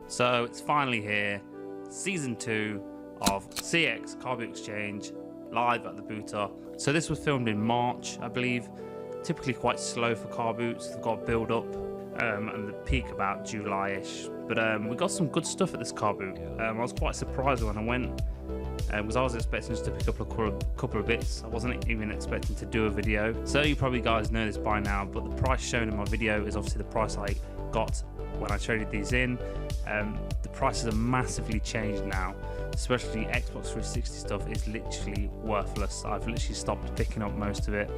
So it's finally here, season 2 of CEX Carboot Exchange, live at the booter. So this was filmed in March, I believe. Typically quite slow for car boots. They've got a build up and the peak about July-ish. But we got some good stuff at this car boot. I was quite surprised when I went, because I was expecting just to pick up a couple of bits. I wasn't even expecting to do a video. So you probably guys know this by now, but the price shown in my video is obviously the price I got when I traded these in. The prices are massively changed now, especially Xbox 360 stuff is literally worthless. I've literally stopped picking up most of it.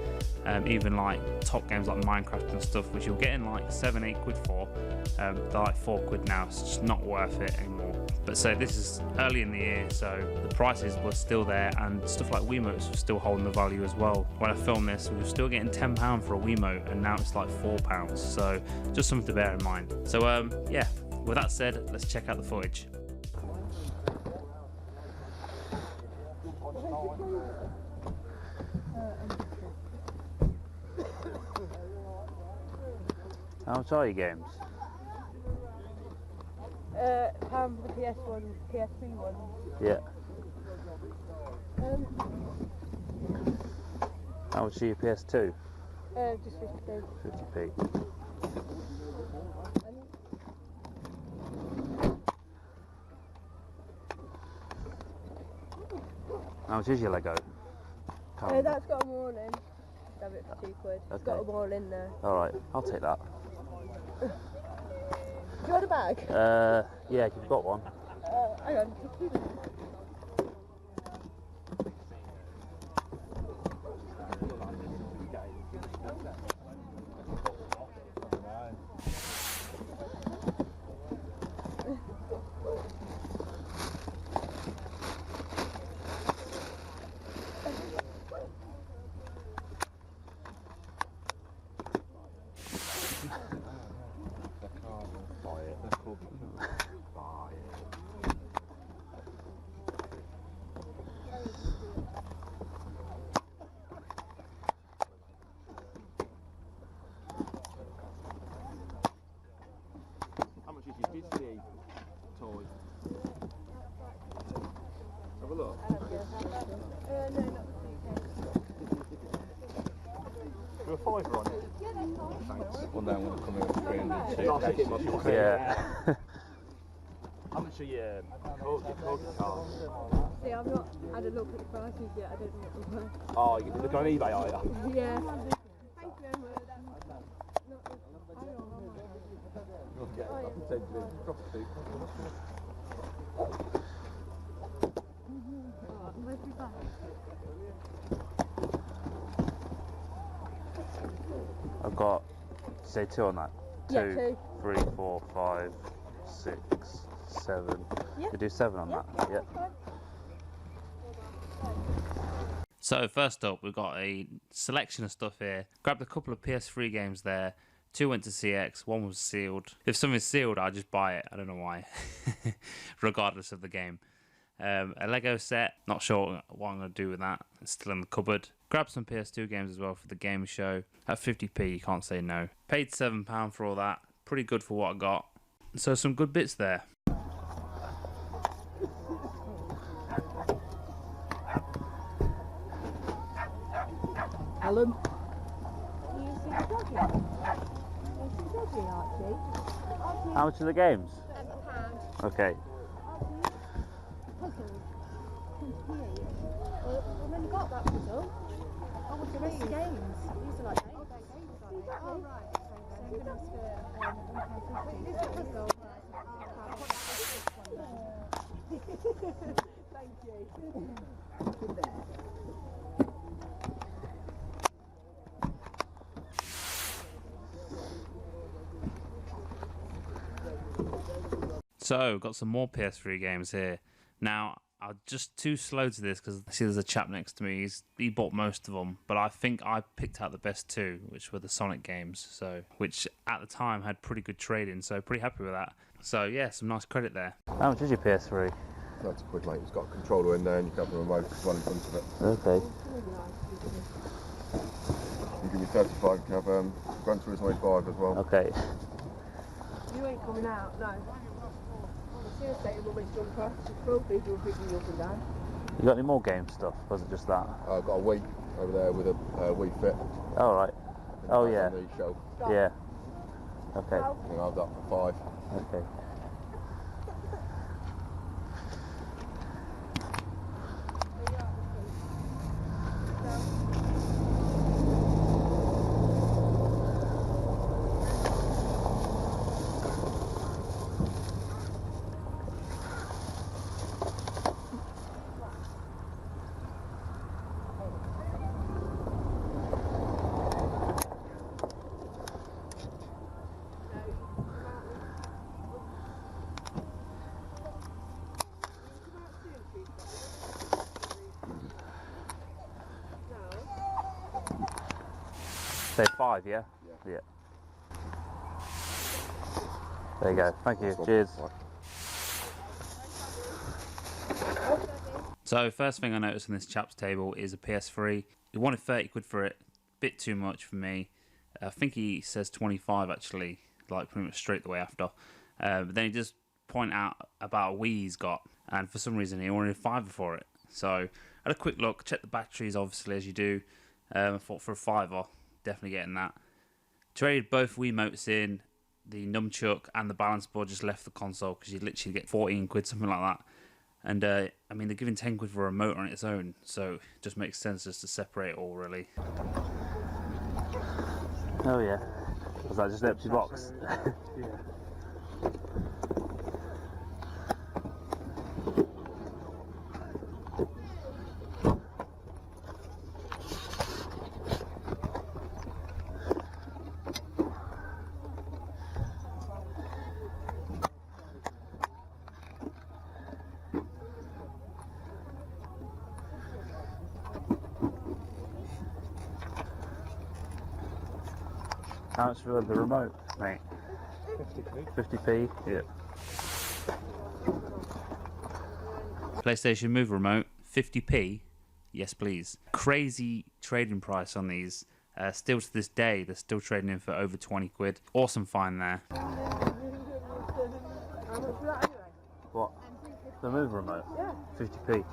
Even like top games like Minecraft and stuff, which you're getting like 7-8 quid for, they're like 4 quid now. It's just not worth it anymore. But so this is early in the year, so the prices were still there, and stuff like Wiimotes were still holding the value as well. When I filmed this, we were still getting £10 for a Wiimote, and now it's like £4. So just something to bear in mind. So yeah, with that said, let's check out the footage. How much are your games? Pound for the PS1, PS3 one. Yeah. How much are your PS2? Just 50p. 50p. How much is your Lego? That's got them all in. Have it for 2 quid. It's got them all in there. Alright, I'll take that. Do you want a bag? Yeah, you've got one. Hang on. Toy. Have a look. No, not You're a fiver on it? Yeah, that's fine. Thanks. Well, now I'm going to come here with 300 too. Yeah. How much are your Coke cards? See, I've not had a look at the prices yet. I don't know what they're worth. Oh, you can look on eBay, are you? Yeah. Thank you very much. Okay, I can send you a property. Where's my bag? I've got, say 2 on that. Yeah, 2, 2. 3, 4, 5, 6, 7. Yeah. You do 7 on that? Yeah. Fine. So first up, we've got a selection of stuff here. Grabbed a couple of PS3 games there. 2 went to CX, 1 was sealed. If something's sealed, I just buy it. I don't know why, regardless of the game. A Lego set, not sure what I'm going to do with that. It's still in the cupboard. Grabbed some PS2 games as well for the game show. At 50p, you can't say no. Paid £7 for all that. Pretty good for what I got. So some good bits there. Alan? Do you see the dog yet? You see the dog yet, Archie? How much are the games? £7. Okay. Puzzles. I've only got that puzzle. Oh, what's the rest of the games? These are like games. Oh, right. So I'm going to ask for £1.50. This is a puzzle. Thank you. So, got some more PS3 games here. Now, I'm just too slow to this because I see there's a chap next to me. He bought most of them, but I think I picked out the best 2, which were the Sonic games. So, which at the time had pretty good trading, so pretty happy with that. So yeah, some nice credit there. How much is your PS3? That's a quid, mate. It's got a controller in there and you can have the remote as well in front of it. Okay. I'll give you 35 to have Gran Turismo 5 as well. Okay. You ain't coming out, no. Seriously, it will be jumper. People will pick you up and down. You got any more game stuff? Was it just that? I've got a Wii over there with a Wii Fit. Oh, right. Oh, yeah. On the shelf. Yeah. Okay. And I've got 5. Okay. Say 5, yeah? Yeah. There you go. Thank you. Cheers. So first thing I noticed on this chap's table is a PS3. He wanted 30 quid for it. Bit too much for me. I think he says 25 actually, like pretty much straight the way after. But then he just point out about a Wii he's got, and for some reason he wanted a £5 for it. So I had a quick look, checked the batteries obviously as you do. I thought for a £5, definitely getting that. Traded both Wiimotes in, the nunchuck and the balance board, just left the console because you'd literally get 14 quid, something like that. And I mean, they're giving 10 quid for a remote on its own, so it just makes sense just to separate it all, really. Oh, yeah. Was that just an empty box? Yeah. How much for the remote, mate? 50p. 50p? Yeah. PlayStation Move remote, 50p. Yes, please. Crazy trading price on these. Still to this day, they're still trading in for over 20 quid. Awesome find there. What? The Move remote? Yeah. 50p?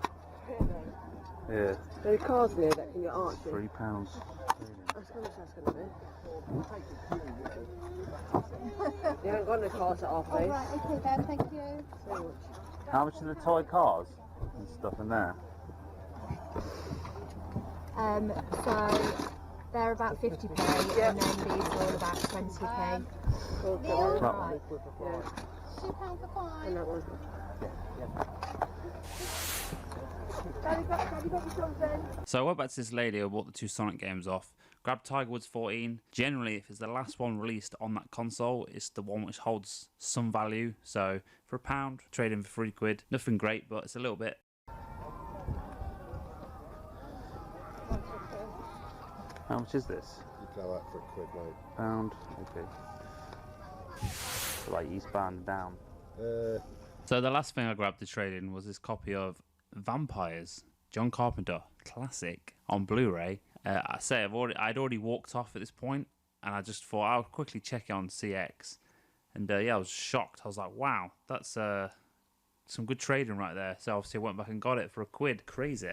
Yeah. There are cars there that can get arched. £3. That's how much that's going to be. You haven't got no cars at half days. Right, okay then, thank you. So much. How much are the toy cars and stuff in there? So they're about 50p, and then these are all about 20p. Okay. Right. Yeah. £2 for 5. And that one. So I went back to this lady who bought the 2 Sonic games off, grabbed Tiger Woods 14. Generally, if it's the last one released on that console, it's the one which holds some value. So for £1, trade in for £3. Nothing great, but it's a little bit. How much is this? You can have that for a quid, mate. Pound? Okay. Like eastbound and down. So the last thing I grabbed to trade in was this copy of Vampires, John Carpenter, classic, on Blu-ray. I say I'd already walked off at this point, and I just thought I'll quickly check it on CX. And yeah, I was shocked. I was like, wow, that's some good trading right there. So obviously I went back and got it for £1. Crazy.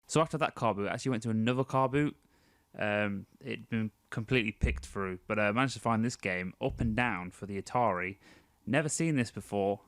So after that car boot, I actually went to another car boot. It'd been completely picked through, but I managed to find this game, Up and Down, for the Atari. Never seen this before.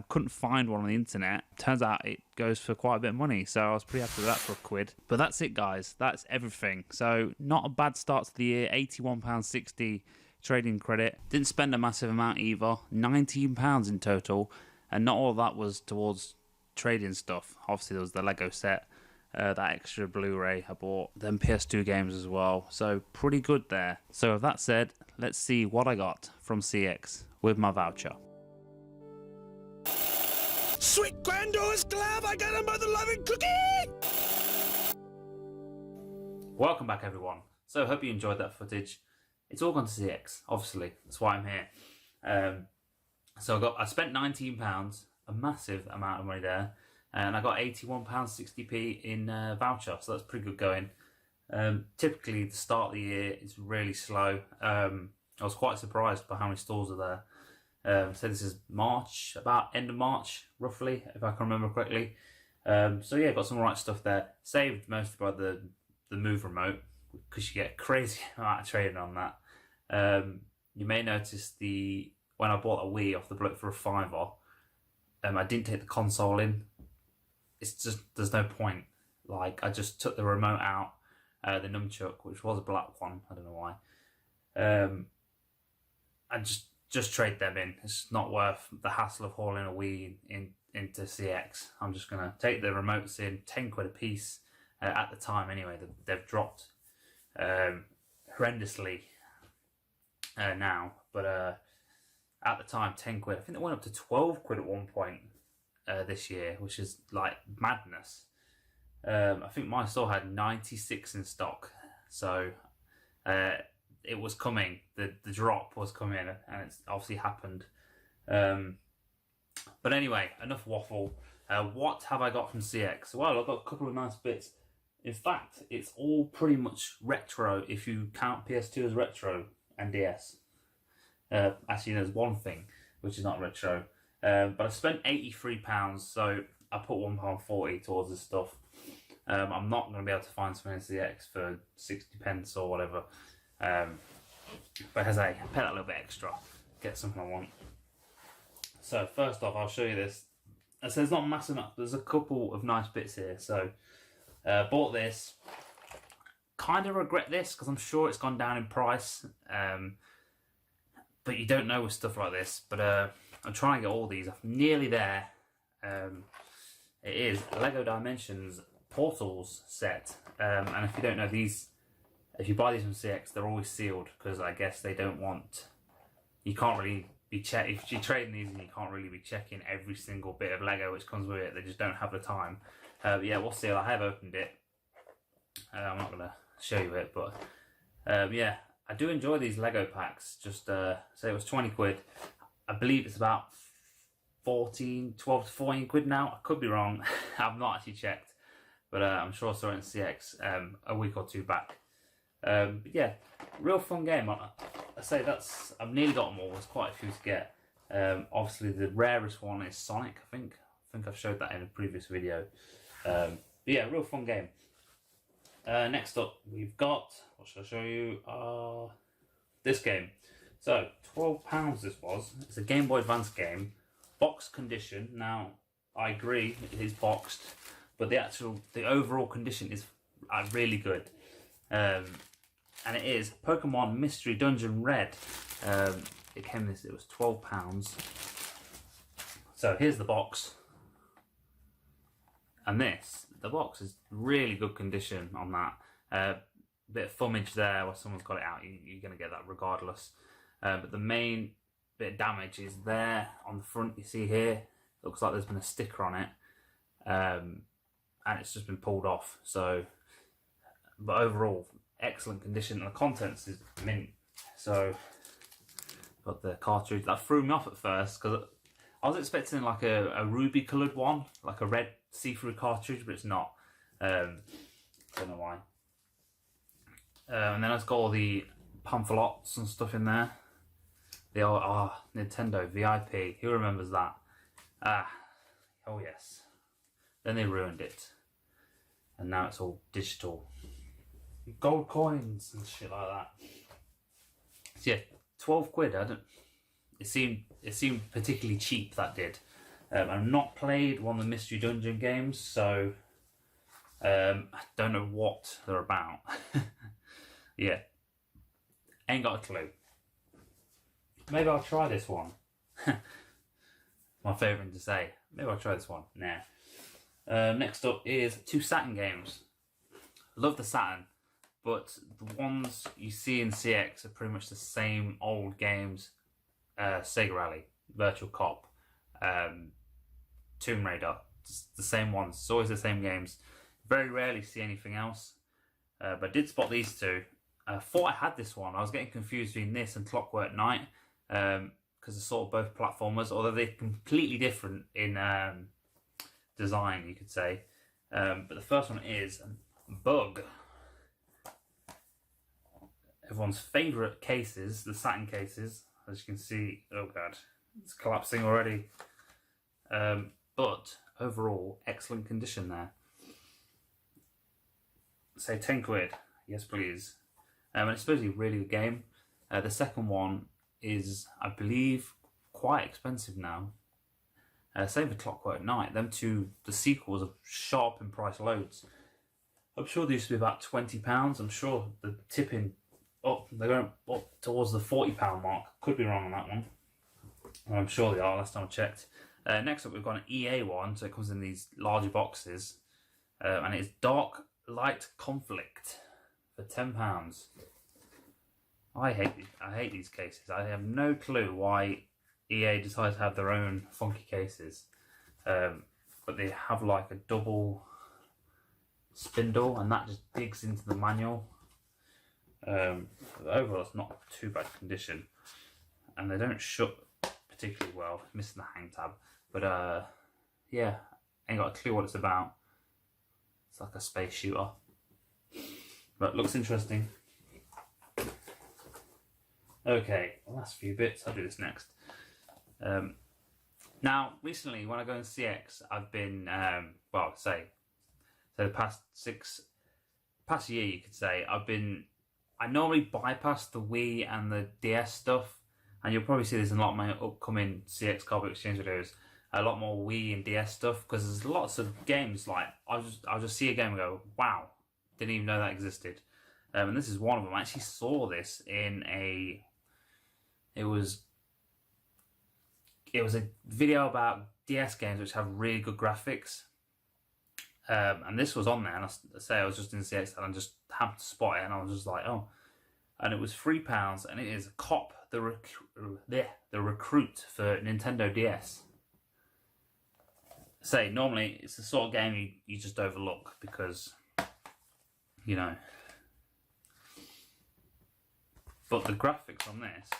Couldn't find one on the internet. Turns out it goes for quite a bit of money, so I was pretty happy with that for £1. But that's it, guys. That's everything. So not a bad start to the year. £81.60 trading credit. Didn't spend a massive amount either. £19 in total, and not all of that was towards trading stuff. Obviously, there was the Lego set, that extra Blu-ray I bought, then PS2 games as well. So pretty good there. So with that said, let's see what I got from CX with my voucher. Sweet Granddaughter's glove, I got a mother-loving cookie! Welcome back, everyone. So I hope you enjoyed that footage. It's all gone to CX, obviously. That's why I'm here. So I spent £19, a massive amount of money there, and I got £81.60p in voucher, so that's pretty good going. Typically, the start of the year is really slow. I was quite surprised by how many stores are there. So this is March, about end of March, roughly, if I can remember correctly. So yeah, got some right stuff there. Saved mostly by the Move remote, because you get a crazy amount of trading on that. You may notice when I bought a Wii off the bloke for a £5, I didn't take the console in. It's just, there's no point. Like, I just took the remote out, the nunchuck, which was a black one, I don't know why, and just trade them in. It's not worth the hassle of hauling a Wii into CX. I'm just going to take the remotes in, 10 quid a piece at the time anyway. They've dropped horrendously now, but at the time, 10 quid. I think they went up to 12 quid at one point this year, which is like madness. I think my store had 96 in stock, so it was coming. The drop was coming, and it's obviously happened. But anyway, enough waffle. What have I got from CX? Well, I've got a couple of nice bits. In fact, it's all pretty much retro if you count PS2 as retro and DS. Actually, there's one thing which is not retro. But I spent £83, so I put £1.40 towards this stuff. I'm not going to be able to find something in CX for 60 pence or whatever. But as I pay that little bit extra, get something I want. So first off, I'll show you this. So there's not massive enough. There's a couple of nice bits here. So bought this. Kind of regret this because I'm sure it's gone down in price. But you don't know with stuff like this. But I'm trying to get all these. I'm nearly there. It is Lego Dimensions Portals set. And if you don't know these, if you buy these from CX, they're always sealed because I guess they don't want. You can't really be if you're trading these, and you can't really be checking every single bit of Lego which comes with it. They just don't have the time. But yeah, we'll see. I have opened it. I'm not gonna show you it, but yeah, I do enjoy these Lego packs. Just say it was 20 quid. I believe it's about 12 to 14 quid now. I could be wrong. I've not actually checked, but I'm sure I saw it in CX a week or two back. But yeah, real fun game. I say I've nearly got them all. There's quite a few to get. Obviously, the rarest one is Sonic. I think I've showed that in a previous video. But yeah, real fun game. Next up, we've got, what should I show you? This game. So, £12 this was. It's a Game Boy Advance game. Box condition. Now, I agree, it is boxed, but the overall condition is really good. And it is Pokemon Mystery Dungeon Red. It was £12. So here's the box. And the box is really good condition on that. Bit of fumage there where someone's got it out. You're going to get that regardless. But the main bit of damage is there on the front. You see here, it looks like there's been a sticker on it. And it's just been pulled off. So, but overall, excellent condition, and the contents is mint. So got the cartridge. That threw me off at first because I was expecting like a ruby coloured one, like a red see-through cartridge, but it's not. Don't know why. And then I've got all the pamphlets and stuff in there. The old Nintendo VIP. Who remembers that? Oh yes. Then they ruined it, and now it's all digital. Gold coins and shit like that. So yeah, 12 quid. It seemed particularly cheap. That did. I've not played one of the Mystery Dungeon games, so I don't know what they're about. Yeah, ain't got a clue. Maybe I'll try this one. My favourite thing to say. Maybe I'll try this one. Nah. Next up is 2 Saturn games. Love the Saturn. But the ones you see in CX are pretty much the same old games. Sega Rally, Virtual Cop, Tomb Raider. It's the same ones. It's always the same games. Very rarely see anything else. But I did spot these two. I thought I had this one. I was getting confused between this and Clockwork Knight. Because they're sort of both platformers. Although they're completely different in design, you could say. But the first one is Bug. everyone's favourite cases, the satin cases. As you can see, oh god, it's collapsing already. But overall, excellent condition there. Say 10 quid, yes please. And it's supposedly a really good game. The second one is, I believe, quite expensive now. Same for Clockwork Knight. Them two, the sequels, have shot up in price loads. I'm sure they used to be about £20. I'm sure they're tipping up. They're going up towards the £40 mark. Could be wrong on that one. I'm sure they are. Last time I checked. Next up, we've got an EA one. So it comes in these larger boxes, and it's Dark Light Conflict for £10. I hate these cases. I have no clue why EA decided to have their own funky cases, but they have like a double spindle, and that just digs into the manual. Overall, it's not too bad condition, and they don't shut particularly well. Missing the hang tab, but yeah, ain't got a clue what it's about. It's like a space shooter, but looks interesting. Okay, last few bits. I'll do this next. Now, recently, when I go in CX, I've been so the past year, you could say, I normally bypass the Wii and the DS stuff, and you'll probably see this in a lot of my upcoming CX Carboot Exchange videos, a lot more Wii and DS stuff, because there's lots of games, like, I'll just see a game and go, wow, didn't even know that existed. And this is one of them. I actually saw this in it was a video about DS games which have really good graphics. And this was on there, and I was just in CX and I just happened to spot it, and I was just like, oh. And it was £3, and it is Cop the Recruit for Nintendo DS. Normally it's the sort of game you just overlook because, you know. But the graphics on this,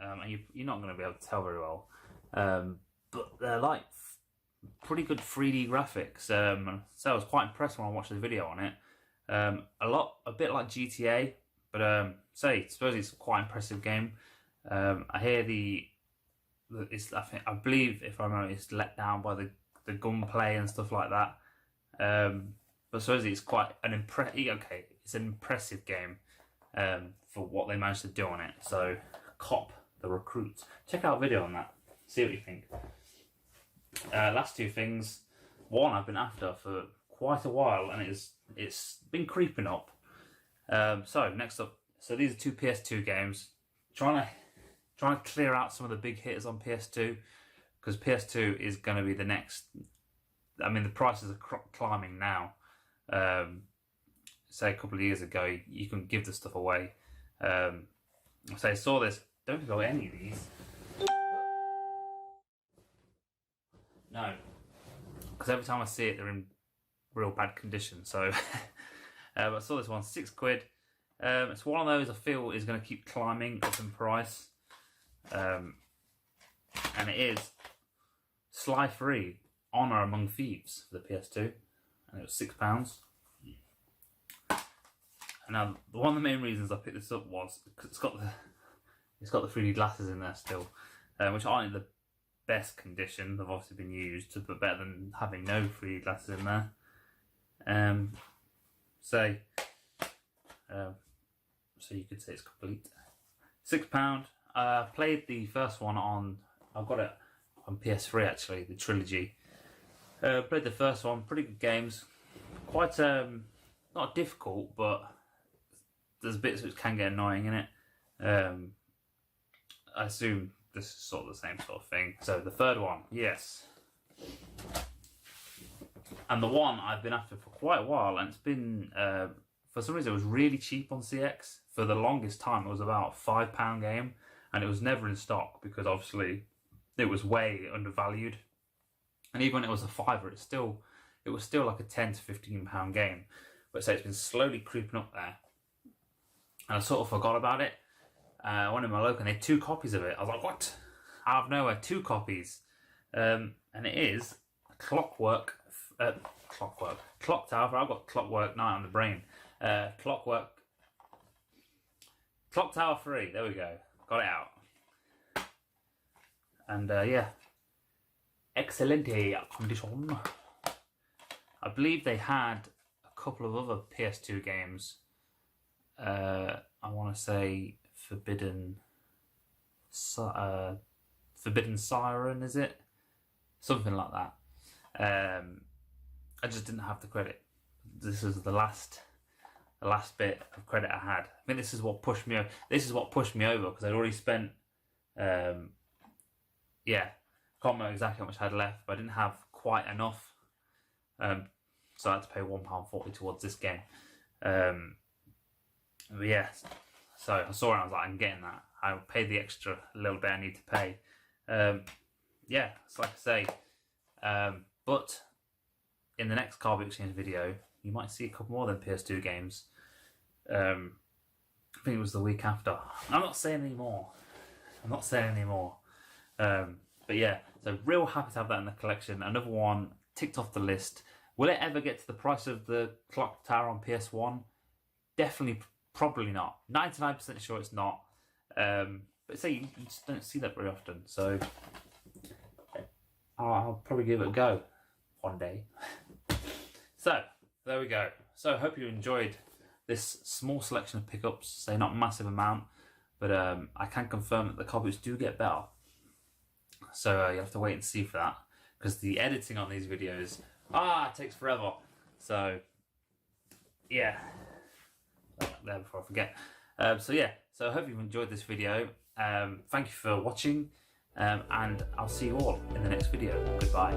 and you're not going to be able to tell very well, but they're like pretty good 3D graphics. So I was quite impressed when I watched the video on it. A bit like GTA, but I suppose it's a quite impressive game. I hear I believe, if I remember, it's let down by the gunplay and stuff like that. But I suppose it's quite it's an impressive game for what they managed to do on it. So, Cop the Recruit. Check out a video on that. See what you think. Last two things. One I've been after for quite a while, and it's been creeping up. So next up, these are two PS2 games. Trying to clear out some of the big hitters on PS2, because PS2 is going to be the next. I mean, the prices are climbing now. Say a couple of years ago, you can give the stuff away. I saw this. Don't think I'll get any of these. No, because every time I see it, they're in real bad condition. So, I saw this one, £6. It's one of those I feel is going to keep climbing up in price. And it is Sly 3, Honor Among Thieves for the PS2, and it was £6. And now, one of the main reasons I picked this up was because it's got the 3D glasses in there still, which aren't in the best condition. They've obviously been used, but better than having no 3D glasses in there. So you could say it's complete. £6. Played the first one I've got it on PS3 actually, the trilogy. Played the first one, pretty good games. Quite not difficult, but there's bits which can get annoying in it. I assume this is sort of the same sort of thing. So the third one, yes. And the one I've been after for quite a while, and it's been, for some reason it was really cheap on CX. For the longest time it was about a £5 game, and it was never in stock because obviously it was way undervalued. And even when it was a fiver, it was still like a £10 to £15 game. But so it's been slowly creeping up there. And I sort of forgot about it. I went in my local and they had 2 copies of it. I was like, what? Out of nowhere, 2 copies. And it is Clock Tower. I've got Clockwork Night on the brain. Clock Tower 3, there we go. Got it out. And yeah, excelente condition. I believe they had a couple of other PS2 games. I want to say Forbidden Siren, is it? Something like that. I just didn't have the credit. This was the last bit of credit I had. I think this is what pushed me over. This is what pushed me over because I'd already spent. Yeah, can't remember exactly how much I had left, but I didn't have quite enough. So I had to pay £1.40 towards this game. But yeah, so I saw it and I was like, I'm getting that. I'll pay the extra little bit I need to pay. Yeah, it's like I say. But in the next Carboot Exchange video, you might see a couple more than PS2 games. I think it was the week after. I'm not saying any more. But yeah, so real happy to have that in the collection. Another one ticked off the list. Will it ever get to the price of the Clock Tower on PS1? Definitely, probably not. 99% sure it's not. But say you just don't see that very often. So I'll probably give it a go one day. So there we go. So I hope you enjoyed this small selection of pickups. Say not massive amount, but I can confirm that the Carboots do get better. So you have to wait and see for that, because the editing on these videos it takes forever. So yeah, there before I forget. So yeah, so I hope you've enjoyed this video. Thank you for watching, and I'll see you all in the next video. Goodbye.